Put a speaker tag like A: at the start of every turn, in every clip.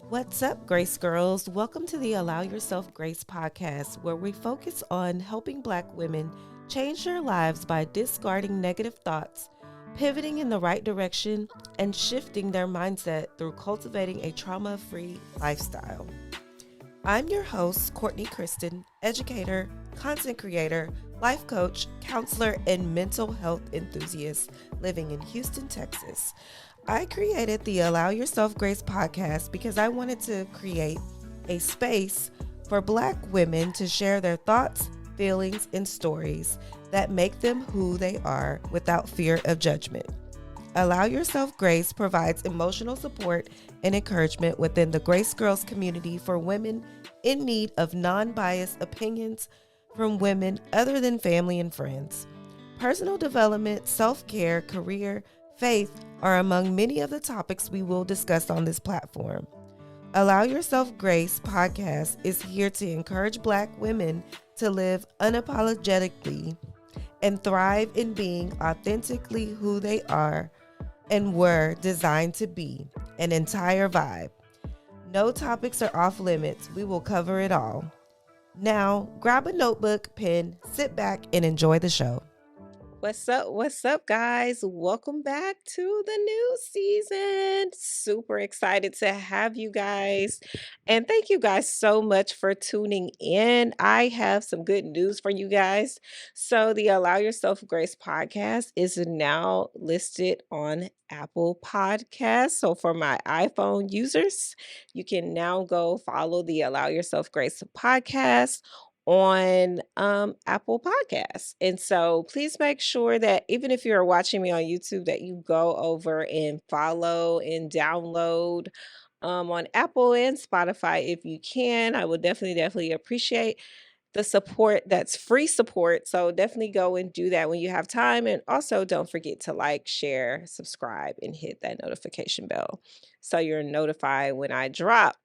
A: What's up, Grace Girls? Welcome to the Allow Yourself Grace podcast, where we focus on helping Black women change their lives by discarding negative thoughts, pivoting in the right direction, and shifting their mindset through cultivating a trauma free lifestyle. I'm your host, Courtney Kristen, educator, content creator, life coach, counselor, and mental health enthusiast living in Houston, Texas. I created the Allow Yourself Grace podcast because I wanted to create a space for Black women to share their thoughts, feelings, and stories that make them who they are without fear of judgment. Allow Yourself Grace provides emotional support and encouragement within the Grace Girls community for women in need of non-biased opinions from women other than family and friends. Personal development, self-care, career, faith are among many of the topics we will discuss on this platform. Allow Yourself Grace podcast is here to encourage Black women to live unapologetically and thrive in being authentically who they are and were designed to be, an entire vibe. No topics are off limits. We will cover it all. Now, grab a notebook, pen, sit back, and enjoy the show. What's up? What's up, guys? Welcome back to the new season. Super excited to have you guys. And thank you guys so much for tuning in. I have some good news for you guys. So, the Allow Yourself Grace podcast is now listed on Apple Podcasts. So, for my iPhone users, you can now go follow the Allow Yourself Grace podcast on Apple Podcasts. And so please make sure that even if you're watching me on YouTube, that you go over and follow and download on Apple and Spotify if you can. I would definitely appreciate the support. That's free support. So definitely go and do that when you have time. And also don't forget to like, share, subscribe, and hit that notification bell so you're notified when I drop.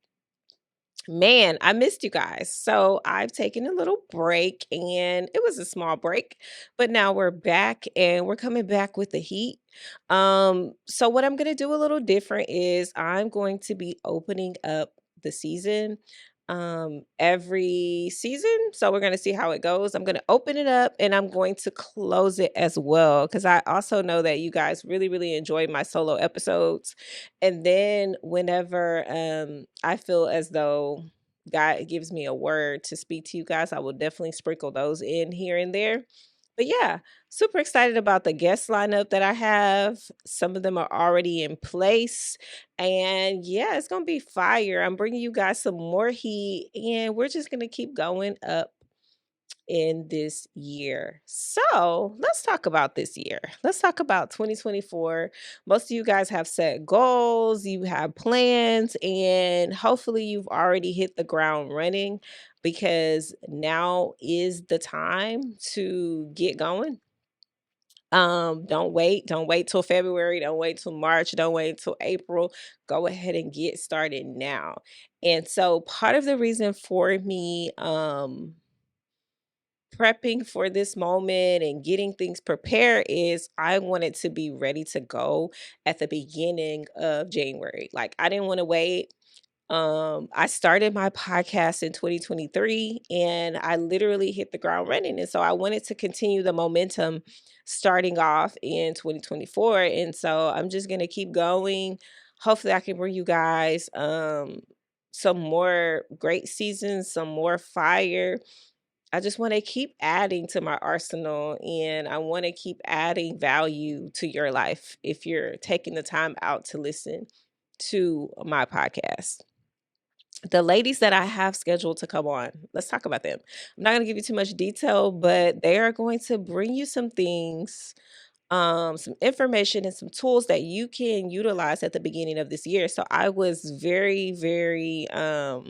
A: Man, I missed you guys. So I've taken a little break and it was a small break, but now we're back and we're coming back with the heat. So what I'm going to do a little different is I'm going to be opening up the season every season. So we're going to see how it goes. I'm going to open it up and I'm going to close it as well cuz I also know that you guys really enjoy my solo episodes. And then whenever I feel as though God gives me a word to speak to you guys, I will definitely sprinkle those in here and there. But yeah, super excited about the guest lineup that I have. Some of them are already in place. And yeah, it's going to be fire. I'm bringing you guys some more heat, and we're just going to keep going up in this year. So let's talk about this year. Let's talk about 2024. Most of you guys have set goals, you have plans, and hopefully you've already hit the ground running because now is the time to get going. Don't wait till February, don't wait till March, don't wait till April. Go ahead and get started now. And so part of the reason for me prepping for this moment and getting things prepared is I wanted to be ready to go at the beginning of January. Like I didn't want to wait. I started my podcast in 2023 and I literally hit the ground running. And so I wanted to continue the momentum starting off in 2024. And so I'm just going to keep going. Hopefully I can bring you guys some more great seasons, some more fire. I just want to keep adding to my arsenal and I want to keep adding value to your life if you're taking the time out to listen to my podcast. The ladies that I have scheduled to come on, let's talk about them. I'm not going to give you too much detail, but they are going to bring you some things, some information and some tools that you can utilize at the beginning of this year. So I was very uh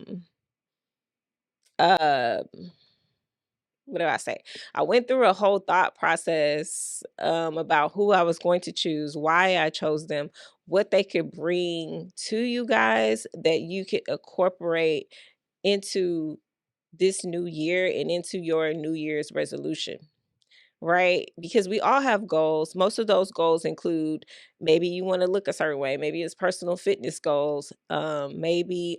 A: what do I say? I went through a whole thought process about who I was going to choose, why I chose them, what they could bring to you guys that you could incorporate into this new year and into your New Year's resolution.
B: right? Because we all have goals. Most of those goals include maybe you want to look a certain way, maybe it's personal fitness goals, maybe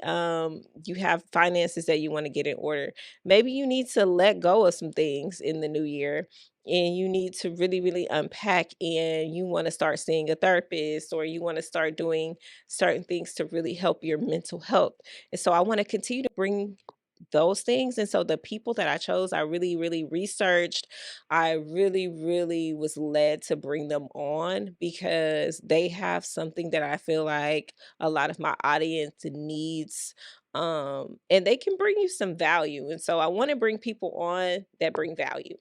B: you have finances that you want to get in order. Maybe you need to let go of some things in the new year and you need to really really unpack and you want to start seeing a therapist or you want to start doing certain things to really help your mental health. And so I want to continue to bring those things. And so the people that I chose, I really, really researched. I really, really was led to bring them on because they have something that I feel like a lot of my audience needs. And they can bring you some value. And so I want to bring people on that bring value.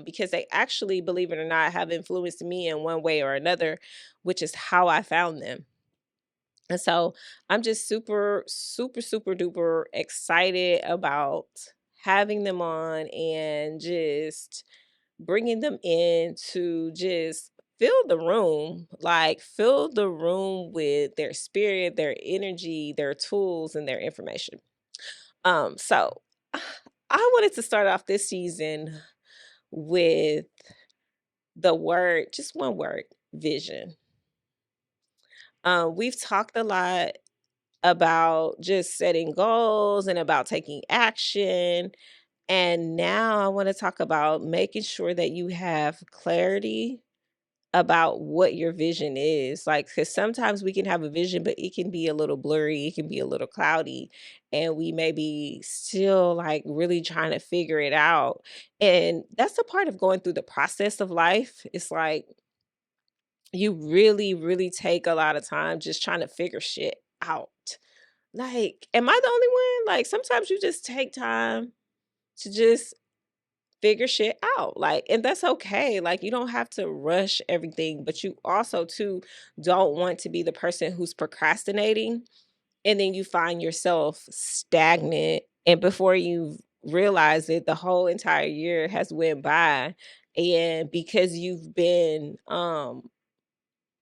B: Because they actually, believe it or not, have influenced me in one way or another, which is how I found them. And so I'm just super, super, super duper excited about having them on and just bringing them in to just fill the room, like fill the room with their spirit, their energy, their tools, and their information. So I wanted to start off this season with the word, just one word, vision. We've talked a lot about just setting goals and about taking action. And now I want to talk about making sure that you have clarity about what your vision is. Like, because sometimes we can have a vision, but it can be a little blurry, it can be a little cloudy, and we may be still like really trying to figure it out. And that's a part of going through the process of life. It's like you really, really take a lot of time just trying to figure shit out. Like, am I the only one? Like, sometimes you just take time to just figure shit out. Like, and that's okay. Like, you don't have to rush everything, but you also too don't want to be the person who's procrastinating and then you find yourself stagnant and before you realize it, the whole entire year has went by and because you've been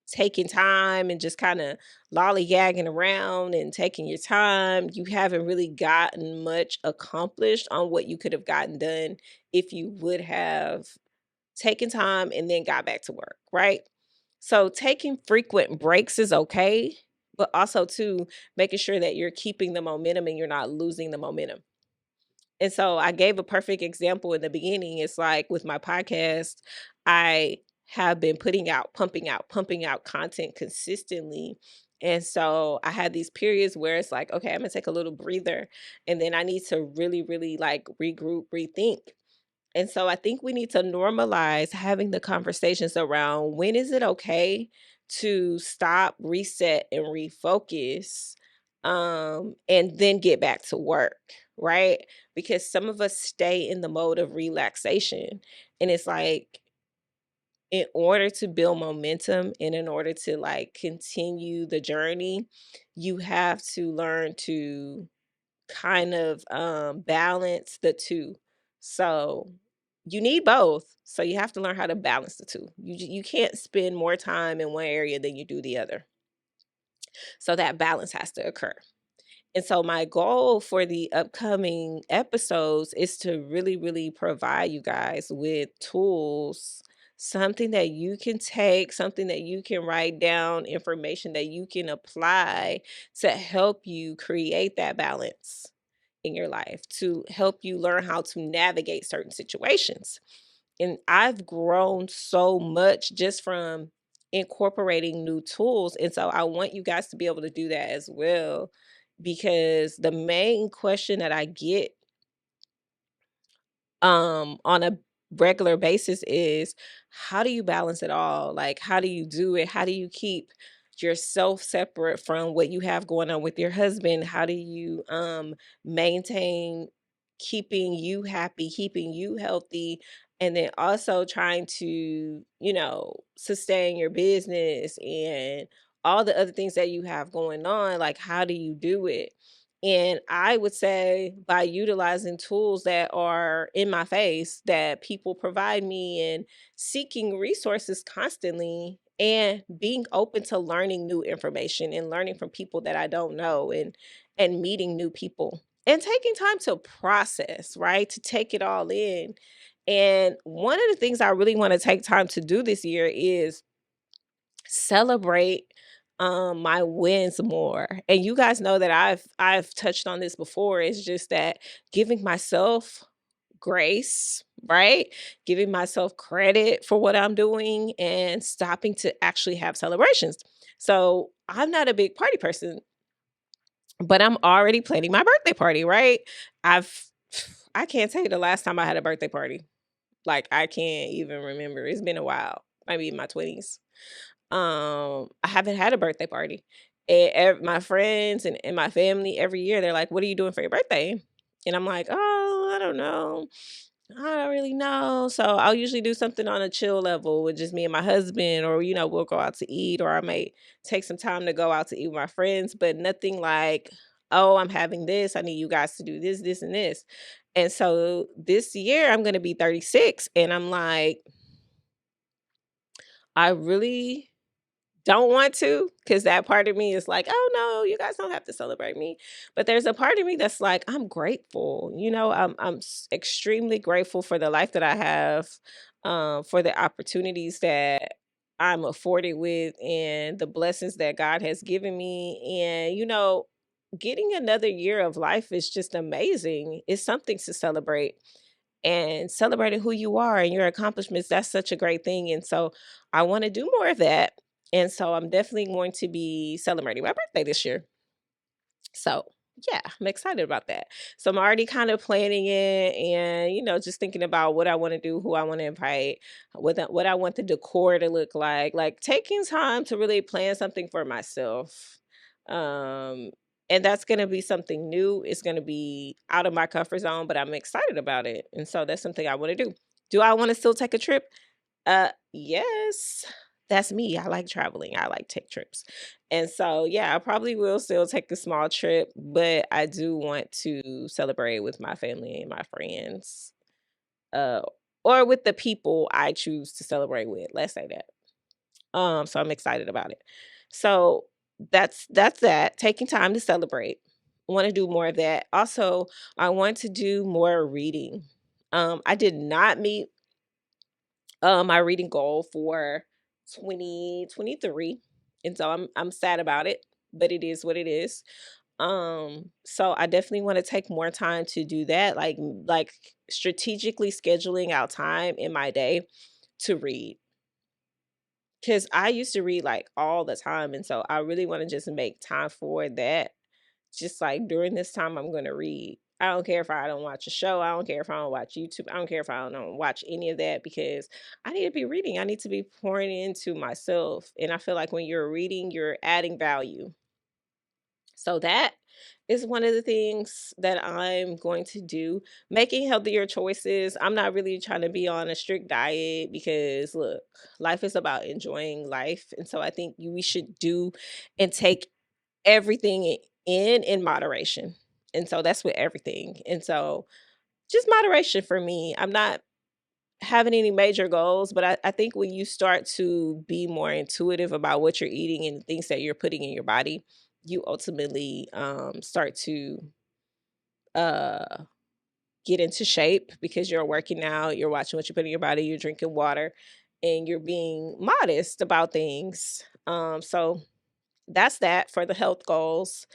B: taking time and just kind of lollygagging around and taking your time, you haven't really gotten much accomplished on what you could have gotten done if you would have taken time and then got back to work, right? So taking frequent breaks is okay, but also too making sure that you're keeping the momentum and you're not losing the momentum. And so I gave a perfect example in the beginning. It's like with my podcast, I have been putting out, pumping out content consistently. And so I had these periods where it's like, okay, I'm gonna take a little breather and then I need to really, really like regroup, rethink. And so I think we need to normalize having the conversations around when is it okay to stop, reset, and refocus, and then get back to work, right? Because some of us stay in the mode of relaxation. And it's like, in order to build momentum and in order to like continue the journey, you have to learn to kind of balance the two. So you need both. So you have to learn how to balance the two. You can't spend more time in one area than you do the other. So that balance has to occur. And so my goal for the upcoming episodes is to really, really provide you guys with tools, something that you can take, something that you can write down, information that you can apply to help you create that balance in your life, to help you learn how to navigate certain situations. And I've grown so much just from incorporating new tools. And so I want you guys to be able to do that as well. Because the main question that I get on a regular basis is how do you balance it all? Like how do you do it? How do you keep yourself separate from what you have going on with your husband? How do you maintain keeping you happy, keeping you healthy, and then also trying to, sustain your business and all the other things that you have going on? Like how do you do it? And I would say by utilizing tools that are in my face that people provide me and seeking resources constantly and being open to learning new information and learning from people that I don't know and meeting new people and taking time to process, right? To take it all in And one of the things I really want to take time to do this year is celebrate my wins more. And you guys know that I've touched on this before. It's just that giving myself grace, right? Giving myself credit for what I'm doing and stopping to actually have celebrations. So, I'm not a big party person, but I'm already planning my birthday party, right? I've I can't tell you the last time I had a birthday party. Like, I can't even remember. It's been a while. Maybe in my 20s. I haven't had a birthday party. And my friends and my family every year, they're like, "What are you doing for your birthday?" And I'm like, "Oh, I don't know. I don't really know." So I'll usually do something on a chill level with just me and my husband, or we'll go out to eat, or I may take some time to go out to eat with my friends, but nothing like, "Oh, I'm having this. I need you guys to do this, this, and this." And so this year I'm gonna be 36, and I'm like, I really don't want to, because that part of me is like, "Oh, no, you guys don't have to celebrate me." But there's a part of me that's like, I'm grateful, I'm extremely grateful for the life that I have, for the opportunities that I'm afforded with, and the blessings that God has given me, and, getting another year of life is just amazing. It's something to celebrate, and celebrating who you are and your accomplishments, that's such a great thing. And so I want to do more of that. And so I'm definitely going to be celebrating my birthday this year. So yeah, I'm excited about that. So I'm already kind of planning it, and just thinking about what I want to do, who I want to invite, what I want the decor to look like taking time to really plan something for myself. Um and that's going to be something new. It's going to be out of my comfort zone, but I'm excited about it. And so that's something I want to do. Do I want to still take a trip? Yes. That's me. I like traveling. I like take trips. And so, yeah, I probably will still take a small trip, but I do want to celebrate with my family and my friends. Uh or with the people I choose to celebrate with. Let's say that. So I'm excited about it. So that's that. Taking time to celebrate. Want to do more of that. Also, I want to do more reading. I did not meet my reading goal for 2023, and so I'm sad about it, but it is what it is. So I definitely want to take more time to do that, like strategically scheduling out time in my day to read, cuz I used to read like all the time, and so I really want to just make time for that. Just like during this time, I'm going to read. I don't care if I don't watch a show. I don't care if I don't watch YouTube. I don't care if I don't watch any of that, because I need to be reading. I need to be pouring into myself. And I feel like when you're reading, you're adding value. So that is one of the things that I'm going to do. Making healthier choices. I'm not really trying to be on a strict diet, because look, life is about enjoying life. And so I think we should do and take everything in moderation. And so that's with everything. And so just moderation for me. I'm not having any major goals, but I think when you start to be more intuitive about what you're eating and the things that you're putting in your body, you ultimately start to uh, get into shape, because you're working out, you're watching what you put in your body, you're drinking water, and you're being modest about things. So that's that for the health goals.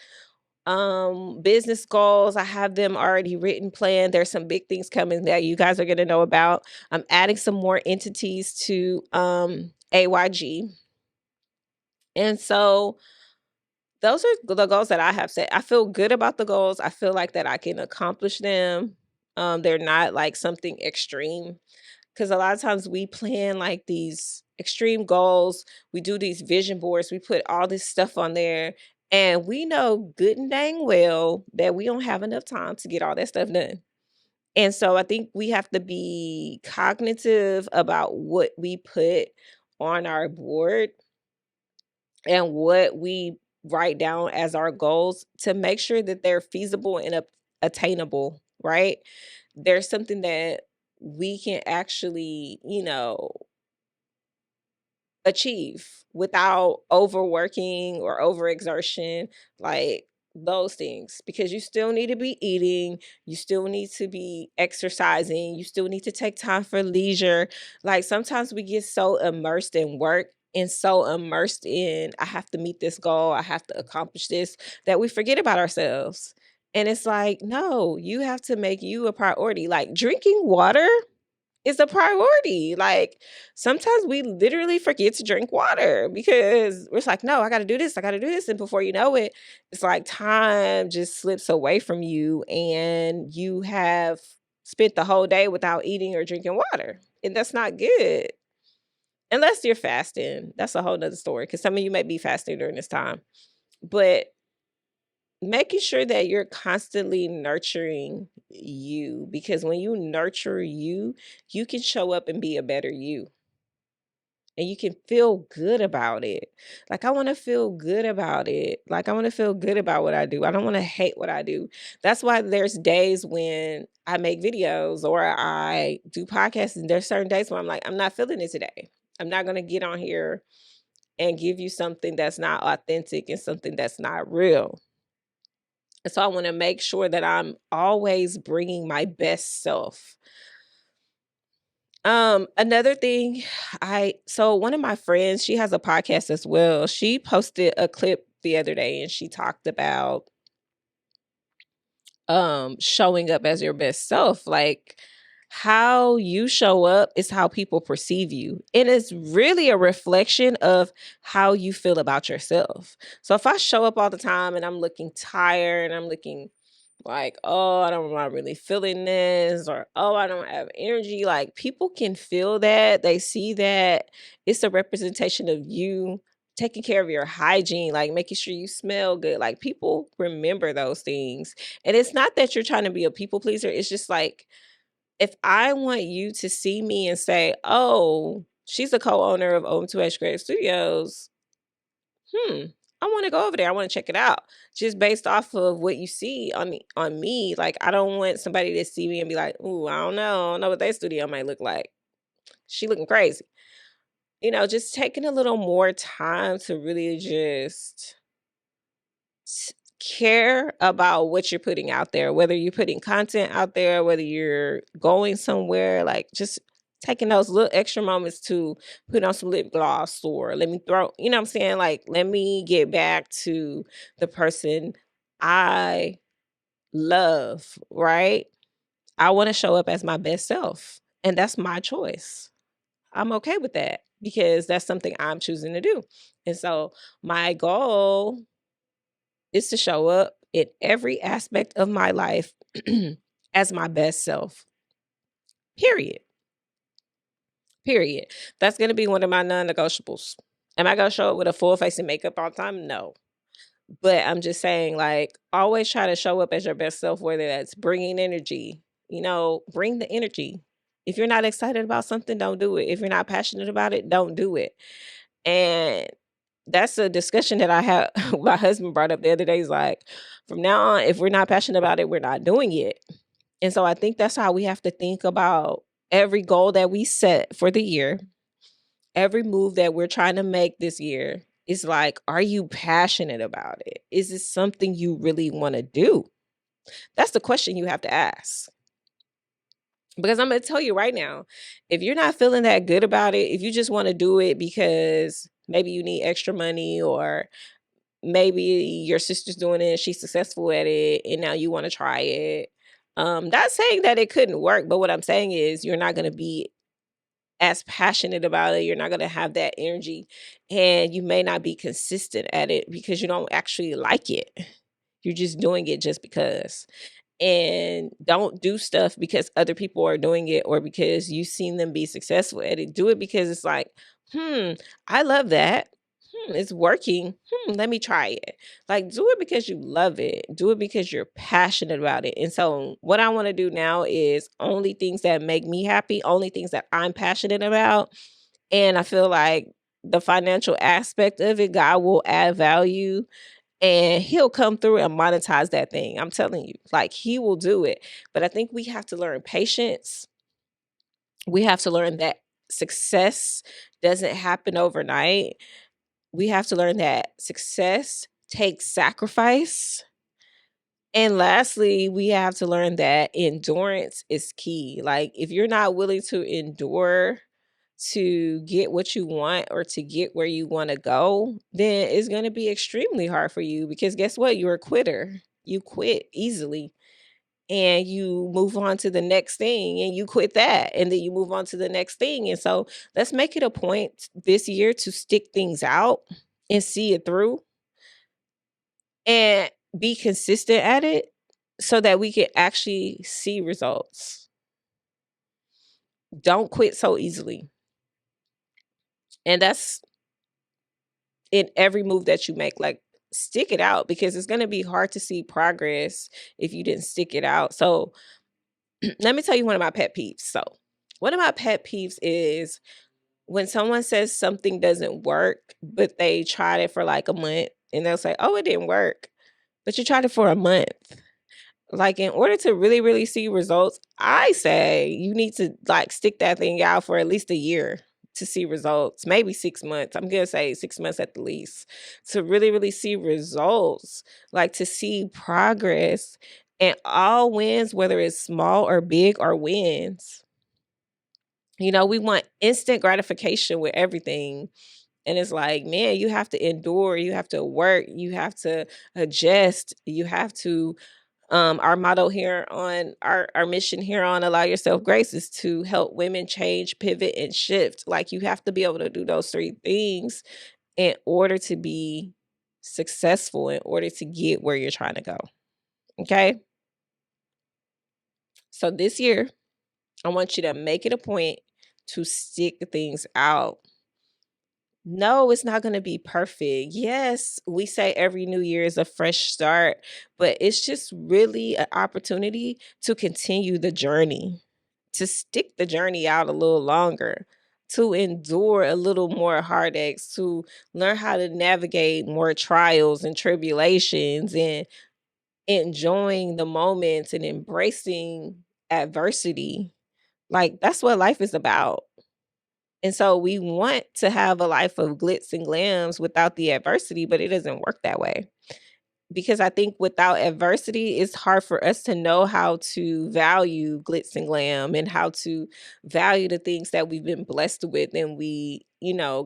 B: Business goals, I have them already written, planned. There's some big things coming that you guys are going to know about. I'm adding some more entities to AYG. And so those are the goals that I have set. I feel good about the goals. I feel like that I can accomplish them. They're not like something extreme, because a lot of times we plan like these extreme goals. We do these vision boards. We put all this stuff on there, and we know good and dang well that we don't have enough time to get all that stuff done. And so I think we have to be cognitive about what we put on our board and what we write down as our goals, to make sure that they're feasible and attainable, right? There's something that we can actually, achieve without overworking or overexertion. Like, those things, because you still need to be eating, you still need to be exercising, you still need to take time for leisure. Like sometimes we get so immersed in work and so immersed in, I have to meet this goal, I have to accomplish this, that we forget about ourselves. And it's like, no, you have to make you a priority. Like drinking water is a priority. Like sometimes we literally forget to drink water because we're just like, no, I got to do this. I got to do this. And before you know it, it's like time just slips away from you and you have spent the whole day without eating or drinking water. And that's not good. Unless you're fasting. That's a whole nother story because some of you may be fasting during this time. But making sure that you're constantly nurturing you, because when you nurture you, you can show up and be a better you and you can feel good about it. Like, I want to feel good about it. Like, I want to feel good about what I do. I don't want to hate what I do. That's why there's days when I make videos or I do podcasts, and there's certain days where I'm like, I'm not feeling it today. I'm not going to get on here and give you something that's not authentic and something that's not real. And so I want to make sure that I'm always bringing my best self. Another thing, so one of my friends, she has a podcast as well. She posted a clip the other day and she talked about showing up as your best self. Like how you show up is how people perceive you. And it's really a reflection of how you feel about yourself. So if I show up all the time and I'm looking tired and I'm looking like, oh, I don't, I'm not really feeling this, or oh, I don't have energy. Like people can feel that, they see that. It's a representation of you taking care of your hygiene, like making sure you smell good. Like people remember those things. And it's not that you're trying to be a people pleaser. It's just like, if I want you to see me and say, oh, she's a co-owner of OM2H Creative Studios, hmm, I want to go over there. I want to check it out. Just based off of what you see on me. Like I don't want somebody to see me and be like, ooh, I don't know what their studio might look like. She looking crazy. Just taking a little more time to really just care about what you're putting out there, whether you're putting content out there, whether you're going somewhere, like just taking those little extra moments to put on some lip gloss, or let me throw, you know what I'm saying? Like, let me get back to the person I love, right? I want to show up as my best self, and that's my choice. I'm okay with that because that's something I'm choosing to do. And so, my goal is to show up in every aspect of my life as my best self. Period. Period. That's going to be one of my non-negotiables. Am I going to show up with a full face of makeup all the time? No. But I'm just saying, like, always try to show up as your best self, whether that's bringing energy, bring the energy. If you're not excited about something, don't do it. If you're not passionate about it, don't do it. And that's a discussion that I had my husband brought up the other day. He's like, from now on, if we're not passionate about it, we're not doing it. And so I think that's how we have to think about every goal that we set for the year, every move that we're trying to make this year. Is like, are you passionate about it? Is this something you really want to do? That's the question you have to ask. Because I'm going to tell you right now, if you're not feeling that good about it, if you just want to do it because maybe you need extra money, or maybe your sister's doing it, she's successful at it, and now you want to try it. Not saying that it couldn't work, but what I'm saying is you're not going to be as passionate about it. You're not going to have that energy, and you may not be consistent at it because you don't actually like it. You're just doing it just because. And don't do stuff because other people are doing it or because you've seen them be successful at it. Do it because it's like, I love that. It's working. Let me try it. Like, do it because you love it. Do it because you're passionate about it. And so, what I want to do now is only things that make me happy, only things that I'm passionate about. And I feel like the financial aspect of it, God will add value and he'll come through and monetize that thing. I'm telling you, like he will do it. But I think we have to learn patience. We have to learn that success doesn't happen overnight. We have to learn that success takes sacrifice. And lastly, we have to learn that endurance is key. Like, if you're not willing to endure to get what you want or to get where you want to go, then it's going to be extremely hard for you because guess what? You're a quitter. You quit easily and you move on to the next thing and you quit that and then you move on to the next thing. And so let's make it a point this year to stick things out and see it through and be consistent at it so that we can actually see results. Don't quit so easily. And that's in every move that you make. Like, stick it out because it's going to be hard to see progress if you didn't stick it out. So, let me tell you one of my pet peeves. So, one of my pet peeves is when someone says something doesn't work, but they tried it for like a month and they'll say, "Oh, it didn't work." But you tried it for a month. Like, in order to really, really see results, I say you need to, like, stick that thing out for at least a year to see results, maybe 6 months. I'm gonna say 6 months at the least to really, really see results, like, to see progress, and all wins, whether it's small or big, are wins. We want instant gratification with everything, and it's like, man, you have to endure, you have to work, you have to adjust, you have to our motto here on our mission here on Allow Yourself Grace is to help women change, pivot, and shift. Like, you have to be able to do those three things in order to be successful, in order to get where you're trying to go. Okay. So this year, I want you to make it a point to stick things out. No, it's not going to be perfect. Yes, we say every new year is a fresh start, but it's just really an opportunity to continue the journey, to stick the journey out a little longer, to endure a little more heartaches, to learn how to navigate more trials and tribulations and enjoying the moments and embracing adversity. Like, that's what life is about. And so we want to have a life of glitz and glams without the adversity, but it doesn't work that way. Because I think without adversity, it's hard for us to know how to value glitz and glam and how to value the things that we've been blessed with and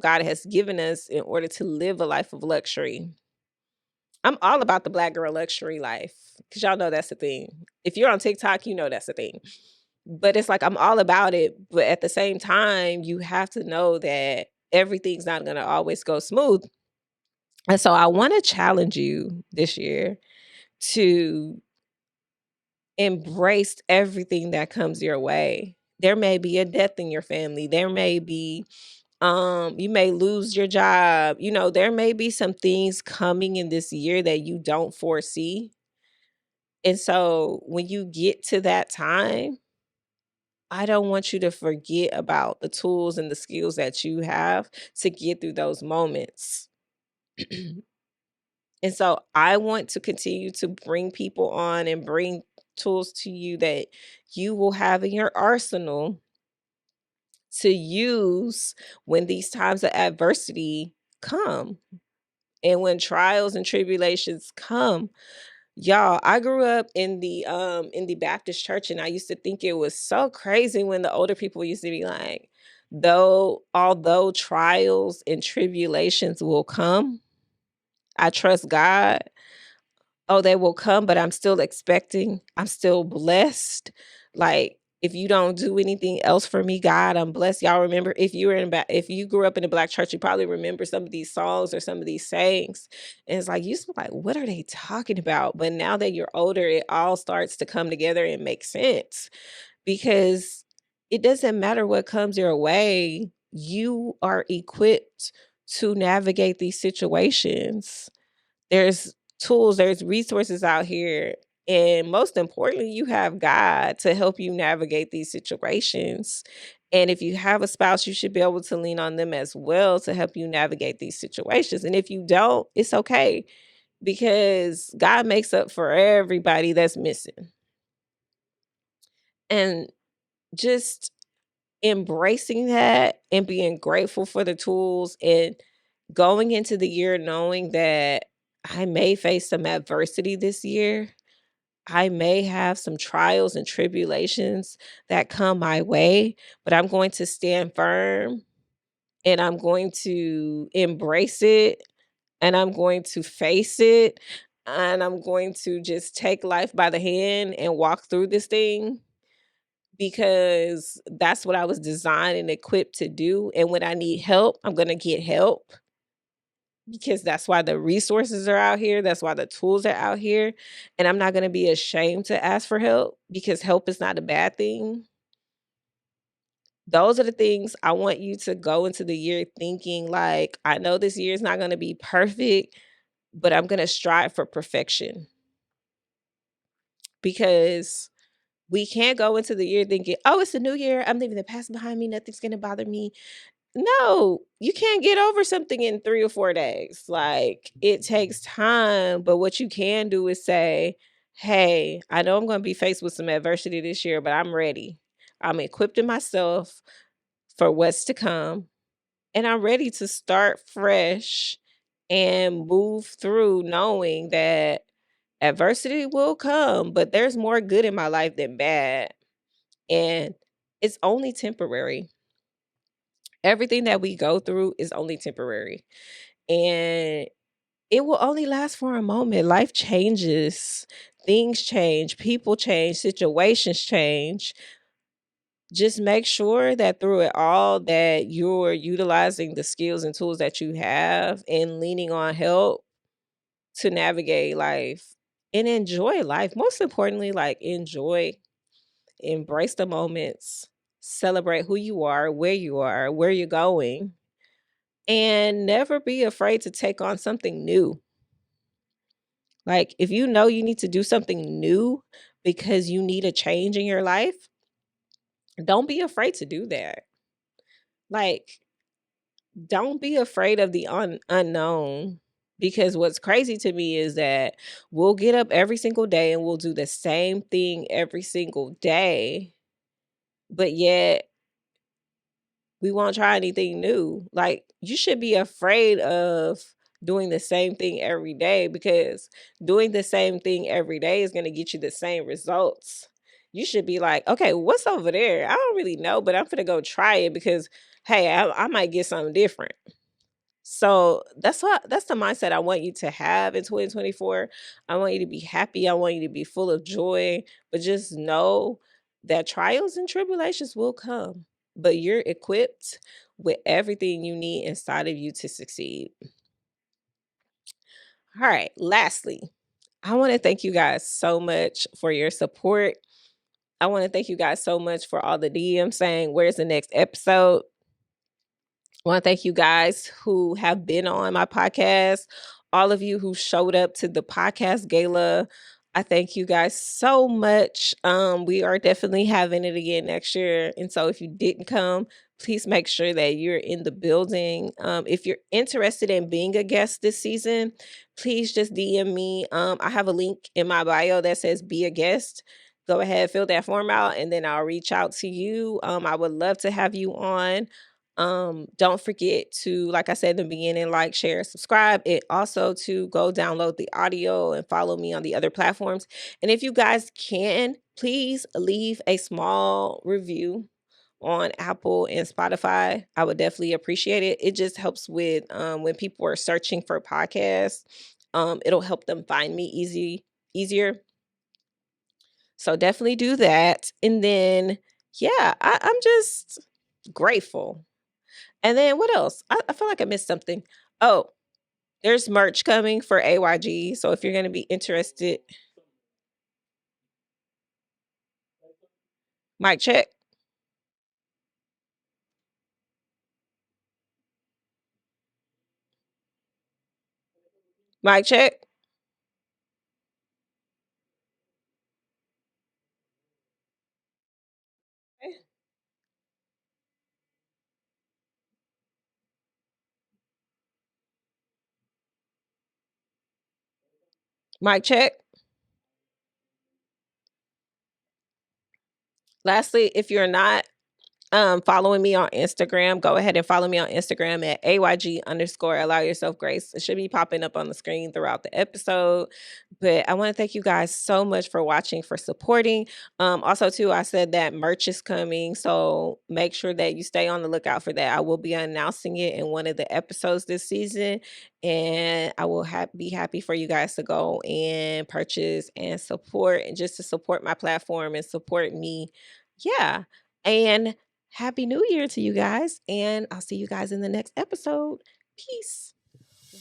B: God has given us in order to live a life of luxury. I'm all about the black girl luxury life because y'all know that's the thing. If you're on TikTok, you know that's the thing. But it's like I'm all about it, but at the same time, you have to know that everything's not gonna always go smooth. And so I wanna challenge you this year to embrace everything that comes your way. There may be a death in your family. There may be you may lose your job. There may be some things coming in this year that you don't foresee. And so when you get to that time, I don't want you to forget about the tools and the skills that you have to get through those moments. And so I want to continue to bring people on and bring tools to you that you will have in your arsenal to use when these times of adversity come and when trials and tribulations come. Y'all, I grew up in the Baptist church and I used to think it was so crazy when the older people used to be like, though although trials and tribulations will come, I trust God. Oh, they will come, but I'm still expecting. I'm still blessed. Like, if you don't do anything else for me, God, I'm blessed. Y'all remember if you grew up in a black church, you probably remember some of these songs or some of these sayings. And it's like you used to be like, what are they talking about? But now that you're older, it all starts to come together and make sense because it doesn't matter what comes your way, you are equipped to navigate these situations. There's tools, there's resources out here. And most importantly, you have God to help you navigate these situations. And if you have a spouse, you should be able to lean on them as well to help you navigate these situations. And if you don't, it's okay because God makes up for everybody that's missing. And just embracing that and being grateful for the tools and going into the year knowing that I may face some adversity this year, I may have some trials and tribulations that come my way, but I'm going to stand firm and I'm going to embrace it and I'm going to face it and I'm going to just take life by the hand and walk through this thing because that's what I was designed and equipped to do. And when I need help, I'm going to get help because that's why the resources are out here. That's why the tools are out here. And I'm not going to be ashamed to ask for help because help is not a bad thing. Those are the things I want you to go into the year thinking like, I know this year is not going to be perfect, but I'm going to strive for perfection because we can't go into the year thinking, oh, it's a new year. I'm leaving the past behind me. Nothing's going to bother me. No, you can't get over something in 3 or 4 days. Like, it takes time, but what you can do is say, "Hey, I know I'm gonna be faced with some adversity this year, but I'm ready. I'm equipping myself for what's to come, and I'm ready to start fresh and move through knowing that adversity will come, but there's more good in my life than bad, and it's only temporary." Everything that we go through is only temporary, and it will only last for a moment. Life changes, things change, people change, situations change. Just make sure that through it all that you're utilizing the skills and tools that you have and leaning on help to navigate life and enjoy life. Most importantly, like enjoy, embrace the moments, celebrate who you are, where you're going, and never be afraid to take on something new. Like, if you know you need to do something new because you need a change in your life, don't be afraid to do that. Like, don't be afraid of the unknown. Because what's crazy to me is that we'll get up every single day and we'll do the same thing every single day, but yet we won't try anything new. Like, you should be afraid of doing the same thing every day because doing the same thing every day is going to get you the same results. You should be like, okay, what's over there? I don't really know, but I'm going to go try it because, hey, I might get something different. So that's the mindset I want you to have in 2024. I want you to be happy. I want you to be full of joy, but just know that trials and tribulations will come, but you're equipped with everything you need inside of you to succeed. All right. Lastly, I want to thank you guys so much for your support. I want to thank you guys so much for all the DMs saying, where's the next episode? I want to thank you guys who have been on my podcast, all of you who showed up to the podcast gala. I thank you guys so much. We are definitely having it again next year. And so if you didn't come, please make sure that you're in the building. If you're interested in being a guest this season, please just DM me. I have a link in my bio that says be a guest. Go ahead, fill that form out, and then I'll reach out to you. I would love to have you on. Don't forget to, like I said in the beginning, like, share, subscribe, and also to go download the audio and follow me on the other platforms. And if you guys can, please leave a small review on Apple and Spotify. I would definitely appreciate it. It just helps with when people are searching for podcasts. It'll help them find me easier. So definitely do that. And then yeah, I'm just grateful. And then what else? I feel like I missed something. Oh, there's merch coming for AYG. So if you're going to be interested, mic check, mic check, mic check. Lastly, if you're not following me on Instagram, go ahead and follow me on Instagram at AYG_allow yourself grace. It should be popping up on the screen throughout the episode. But I want to thank you guys so much for watching, for supporting. Also, too, I said that merch is coming. So make sure that you stay on the lookout for that. I will be announcing it in one of the episodes this season. And I will be happy for you guys to go and purchase and support, and just to support my platform and support me. Yeah. And Happy New Year to you guys, and I'll see you guys in the next episode. Peace.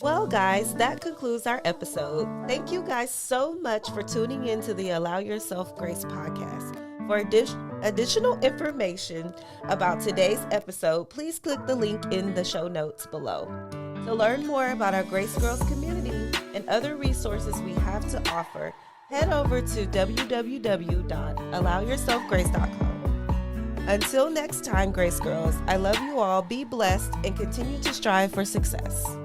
A: Well, guys, that concludes our episode. Thank you guys so much for tuning in to the Allow Yourself Grace podcast. For additional information about today's episode, please click the link in the show notes below. To learn more about our Grace Girls community and other resources we have to offer, head over to www.allowyourselfgrace.com. Until next time, Grace Girls, I love you all, be blessed, and continue to strive for success.